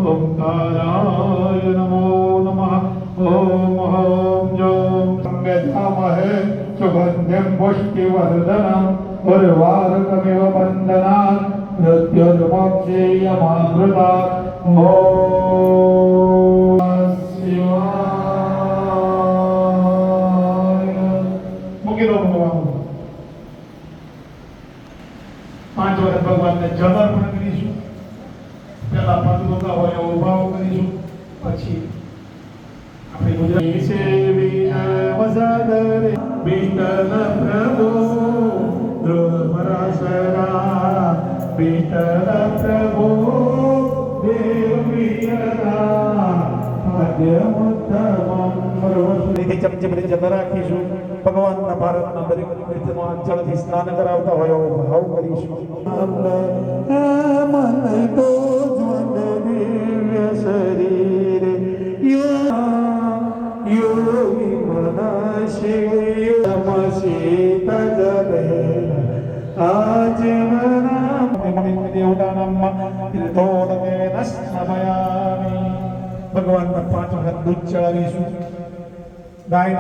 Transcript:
ओंकाराय नमो नमः। ओम ह्रौं जौं संवेदामहे सुगन्धिं पुष्टिवर्धनम् उर्वारुकमिव बन्धनात् मृत्युर्मोक्षेयमामृतात्। ॐ शिवाय। મૂકી દો ભગવાન. 5 વખત ભગવાનને જળ અર્પણ કરીશું. પહેલા પદુકા હોય એવો ભાવ કરીશું, પછી આપણે ગુજરાતી સેવી વસાદરે વિઠ્ઠલ પ્રભુ ધ્રુવરાસરા વિઠ્ઠલ પ્રભુ દેવીયરા મધ્યમોત્તમમ ચમચી બધી જતા રાખીશું. ભગવાનના ભારતના દરેક તીર્થમાં જળથી સ્નાન કરાવતા હોય એવો ભાવ કરીશું. મન તો દિવ્ય શરીર યોગી મનશી તમસી તજલે આજીવના દેવતાનામ તીર્થોદકે નસ્મયામિ. ભગવાનના 5 વખત દૂધ ચડાવીશું. ગાયના